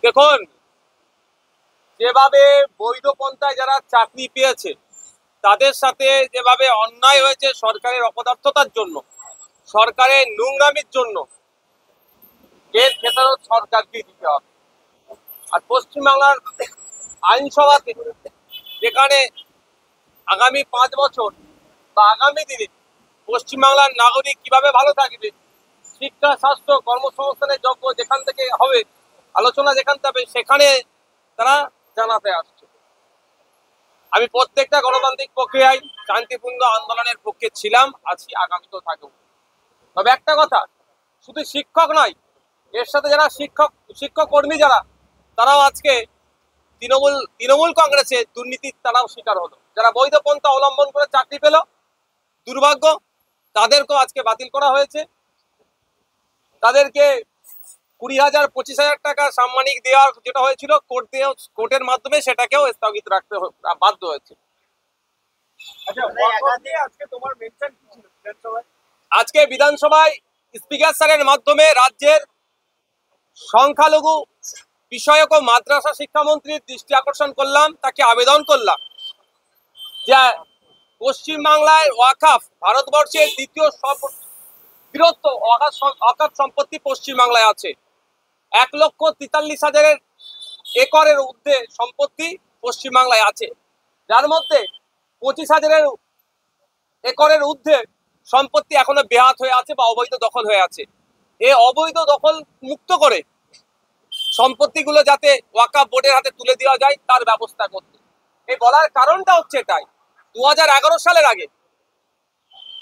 দেখুন, যেভাবে বৈধ পন্থায় যারা চাকরি পেয়েছে তাদের সাথে যেভাবে অন্যায় হয়েছে সরকারের অপদার্থতার জন্য, সরকারের নোংরামির জন্য, এর খেসারত সরকারকে দিতে হবে। আর পশ্চিমবাংলার আইনসভাতে যেখানে আগামী 5 বছর বা আগামী দিনে পশ্চিমবাংলার নাগরিক কিভাবে ভালো থাকবে, শিক্ষা, স্বাস্থ্য, কর্মসংস্থানের যোগ্য যেখান থেকে হবে, আলোচনা যেখান থেকে সেখানে তারা জানাতে আসছে। আমি প্রত্যেকটা গণতান্ত্রিক প্রক্রিয়ায় শান্তিপূর্ণ আন্দোলনের পক্ষে ছিলাম, আছি, আগামীতেও থাকবো। তবে একটা কথা, শুধু শিক্ষক নয়, এর সাথে যারা শিক্ষক কর্মী যারা, তারাও আজকে তৃণমূল কংগ্রেসের দুর্নীতির তারাও শিকার হলো। যারা বৈধ পন্থা অবলম্বন করে চাকরি পেল, দুর্ভাগ্য, তাদেরকেও আজকে বাতিল করা হয়েছে। তাদেরকে 20,000 25,000 টাকা সাম্মানিক দেওয়ার যেটা হয়েছিল কোর্টের মাধ্যমে, সেটাকেও স্থগিত রাখতে বাধ্য হয়েছে। আজকে বিধানসভায় স্পিকার স্যারের মাধ্যমে রাজ্যের সংখ্যালঘু বিষয়ক ও মাদ্রাসা শিক্ষামন্ত্রীর দৃষ্টি আকর্ষণ করলাম, তাকে আবেদন করলাম যে পশ্চিমবাংলায় ওয়াকফ ভারতবর্ষের দ্বিতীয় বৃহত্তম ওয়াকফ সম্পত্তি পশ্চিমবাংলায় আছে। 1,43,000 একরের ঊর্ধ্বে সম্পত্তি পশ্চিমবাংলায় আছে, যার মধ্যে 25,000 একরের ঊর্ধ্বে সম্পত্তি এখনো বেহাত হয়ে আছে বা অবৈধ দখল হয়ে আছে। এই অবৈধ দখল মুক্ত করে সম্পত্তিগুলো যাতে ওয়াকফ বোর্ডের হাতে তুলে দেওয়া যায় তার ব্যবস্থা করতে। এই বলার কারণটা হচ্ছে এটাই, 2011 সালের আগে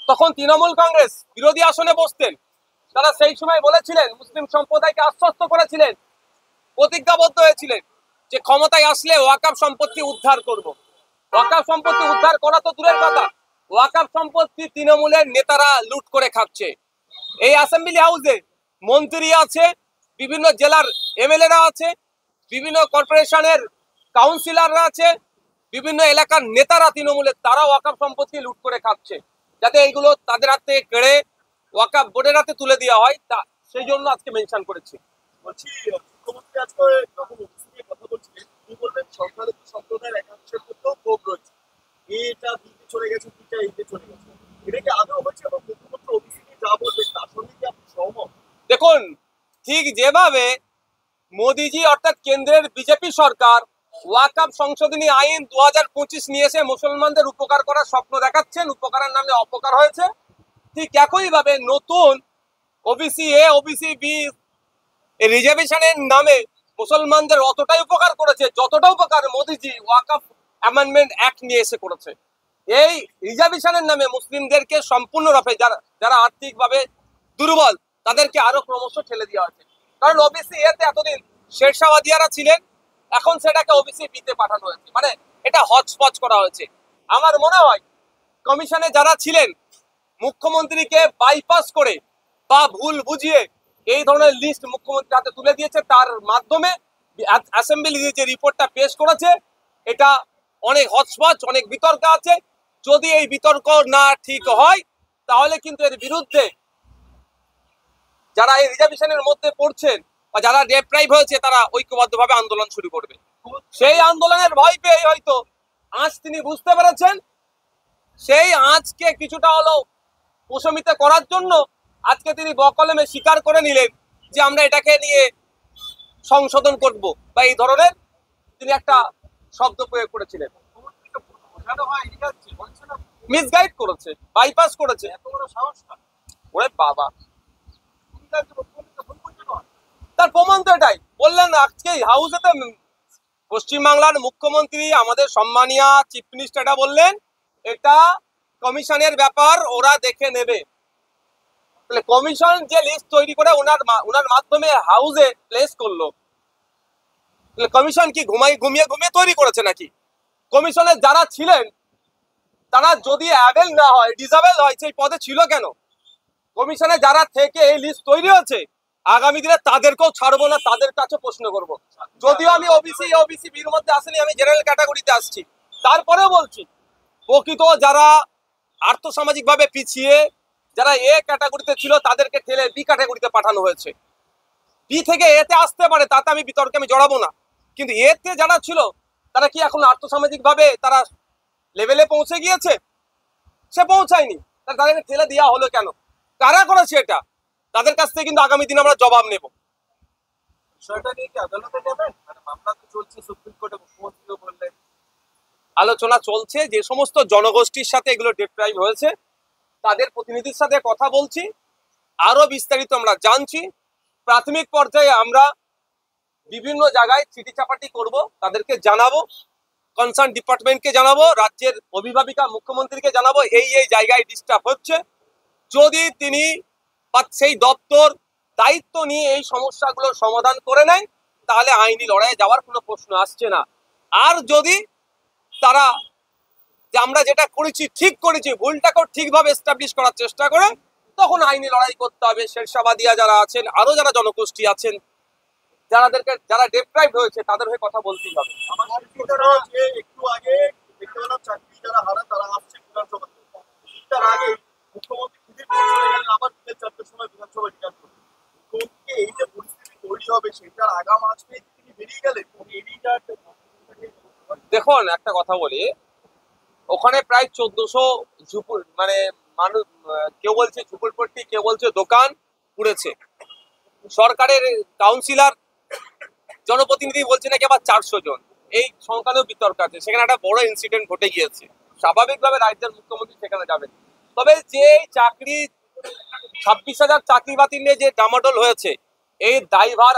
তখন তৃণমূল কংগ্রেস বিরোধী আসনে বসতেন, তারা সেই সময় বলেছিলেন, মুসলিম সম্প্রদায়কে আশ্বস্ত করেছিলেন, প্রতিজ্ঞাবদ্ধ হয়েছিলেন যে ক্ষমতায় আসলে ওয়াকফ সম্পত্তি উদ্ধার করব। ওয়াকফ সম্পত্তি উদ্ধার করা তো দূরের কথা, ওয়াকফ সম্পত্তি তৃণমূলের নেতারা লুট করে খাচ্ছে। এই অ্যাসেম্বলি হাউসে মন্ত্রী আছে, বিভিন্ন জেলার এমএলএরা আছে, বিভিন্ন কর্পোরেশনের কাউন্সিলররা আছে, বিভিন্ন এলাকার নেতারা তৃণমূলের, তারা ওয়াকফ সম্পত্তি লুট করে খাচ্ছে। যাতে এইগুলো তাদের হাতে কেড়ে ওয়াকফ বোর্ডের হাতে তুলে দেওয়া হয়, তা সেই জন্য আজকে মেনশন করেছি। বলছি, মুখ্যমন্ত্রী আজকে যখন ওবিসি নিয়ে কথা বলছিলেন, তিনি বললেন সংখ্যালঘু সম্প্রদায়ের একাংশের মধ্যেও ক্ষোভ রয়েছে, এটা দিতে চলে গেছে, দুইটা এতে চলে গেছে, এটা কি আদৌ হচ্ছে? এবং মুখ্যমন্ত্রী ওবিসি নিয়ে যা বলবেন তার সঙ্গে কি আপনি সহমত? দেখুন, ঠিক যেভাবে মোদিজি অর্থাৎ কেন্দ্রের বিজেপি সরকার ওয়াকফ সংশোধনী আইন 2025 নিয়ে এসে মুসলমানদের উপকার করার স্বপ্ন দেখাচ্ছেন, উপকারের নামে অপকার হয়েছে, ঠিক একইভাবে নতুন ওবিসি এ, ওবিসি বি রিজার্ভেশনের নামে মুসলমানদের অতটাই উপকার করেছে যতটা উপকার মোদিজি ওয়াকফ অ্যামেন্ডমেন্ট অ্যাক্ট নিয়ে এসে করেছে। এই রিজার্ভেশনের নামে মুসলিমদেরকে সম্পূর্ণরূপে যারা আর্থিকভাবে দুর্বল তাদেরকে আরো ক্রমশ ঠেলে দেওয়া হয়েছে। কারণ ওবিসি এতে এতদিন শেরশাহওয়াদিয়ারা ছিলেন, এখন সেটাকে ওবিসি বিতে পাঠানো হয়েছে, মানে এটা হচপচ করা হয়েছে। আমার মনে হয় কমিশনে যারা ছিলেন মুখ্যমন্ত্রীকে বাইপাস করে বা ভুল বুঝিয়ে এই ধরনের লিস্ট মুখ্যমন্ত্রীর হাতে তুলে দিয়েছে, তার মাধ্যমে অ্যাসেম্বলি যে রিপোর্টটা পেশ করেছে এটা অনেক হচপচ, অনেক বিতর্ক আছে। যদি এই বিতর্ক না ঠিক হয় তাহলে কিন্তু এর বিরুদ্ধে যারা এই রিজার্ভেশনের মধ্যে পড়ছেন বা যারা ডেপ্রাইভ হয়েছে তারা ঐক্যবদ্ধভাবে আন্দোলন শুরু করবে। সেই আন্দোলনের ভয় পেয়ে হয়তো আজ তিনি বুঝতে পেরেছেন, সেই আজকে কিছুটা হলো প্রশমিত করার জন্য আজকে তিনি বকলমে স্বীকার করে নিলেন যে আমরা এটাকে নিয়ে সংশোধন করব, বা এই ধরনের তিনি একটা শব্দ প্রয়োগ করেছিলেন। মিসগাইড করেছে, বাইপাস করেছে, ওরে বাবা, তার প্রমাণ তো এটাই বললেন আজকে হাউসেতে। পশ্চিমবাংলার মুখ্যমন্ত্রী আমাদের সম্মানীয় চিফ মিনিস্টার এটা বললেন, এটা কমিশনের ব্যাপার, ওরা দেখে নেবে। তাহলে কমিশন যে লিস্ট তৈরি করে ওনার মাধ্যমে হাউসে প্লেস করলো, তাহলে কমিশন কি ঘুমিয়ে তৈরি করেছে নাকি? কমিশনের যারা ছিলেন তারা যদি অ্যাবেল না হয়, ডিসেবল হয়, সেই পদে ছিল কেন? কমিশনে যারা থেকে এই লিস্ট তৈরি হয়েছে, আগামী দিনে তাদেরকেও ছাড়বো না, তাদের কাছে প্রশ্ন করব। যদিও আমি ওবিসি বির মধ্যে আসেনি, আমি জেনারেল ক্যাটাগরিতে আসছি, তারপরেও বলছি প্রকৃত যারা আর্থসামাজিক ভাবে পিছিয়ে যারা এ ক্যাটাগরিতে ছিল তাদেরকে ঠেলে বি ক্যাটাগরিতে পাঠানো হয়েছে। বি থেকে এতে আসতে পারে, তাতে আমি বিতর্কে আমি জড়াবো না, কিন্তু এতে যারা ছিল তারা কি এখন আর্থসামাজিক ভাবে তারা লেভেলে পৌঁছে গিয়েছে? সে পৌঁছায়নি। তাদেরকে ঠেলে দেওয়া হলো কেন? কারা করেছে এটা? তাদের কাছ থেকে কিন্তু আগামী দিনে আমরা জবাব নেব। বিষয়টা নিয়ে কি আদালতে যাবেন? মানে মামলা তো চলছে সুপ্রিম কোর্টে, মুখ্যমন্ত্রীও বললেন। আলোচনা চলছে, যে সমস্ত জনগোষ্ঠীর সাথে এগুলো ডিপ্রাইভ হয়েছে তাদের প্রতিনিধির সাথে কথা বলছি, আরো বিস্তারিত আমরা জানছি। প্রাথমিক পর্যায়ে আমরা বিভিন্ন জায়গায় চিঠি চাপাটি করব, তাদেরকে জানাবো, কনসার্ন ডিপার্টমেন্টকে জানাবো, রাজ্যের অভিভাবিকা মুখ্যমন্ত্রীকে জানাবো এই জায়গায় ডিস্টার্ব হচ্ছে। যদি তিনি বা সেই দপ্তর দায়িত্ব নিয়ে এই সমস্যাগুলোর সমাধান করে নেয় তাহলে আইনি লড়াইয়ে যাওয়ার কোনো প্রশ্ন আসছে না। আর যদি তারা যে আমরা যেটা করেছি ঠিক করেছি, ভুলটাকেও ঠিকভাবে এস্টাবলিশ করার চেষ্টা করে, তখন আইনি লড়াই করতে হবে। শেরশাবাদিয়া যারা আছেন, আরো যারা জনগোষ্ঠী আছেন, যারা ডেপ্রাইভড হয়েছে তাদের হয়ে কথা বলতেই হবে। আমার সুবিধাটা যে একটু আগে দেখতে পেলাম চাকরি যারা হারা তারা আসছে বিধানসভাতে। তার আগে মুখ্যমন্ত্রী দিদির চলে গেলেন, আবার বিকেল 4টার সময় বিধানসভা রিটার্ন করলেন। মুখ্যমন্ত্রীকে এই যে পরিস্থিতি তৈরি হবে সেটার আগাম আঁচ পেয়ে তিনি বেরিয়ে গেলেন। এরিটা দেখুন, একটা কথা বলি, ওখানে প্রায় 1400 ঝুপুর মানে মানুষ, কেউ বলছে ঝুপুরপট্টি, কেউ বলছে দোকান পুড়েছে। সরকারের কাউন্সিলর জনপ্রতিনিধি বলছে নাকি আবার 400 জন। এই সংখ্যানেও বিতর্ক আছে। সেখানে একটা বড় ইনসিডেন্ট ঘটে গিয়েছে, স্বাভাবিকভাবে রাজ্যের মুখ্যমন্ত্রী সেখানে যাবেন। তবে যে চাকরি 26,000 চাকরি বাতিল নিয়ে যে ডামাডোল হয়েছে, এই দায়ভার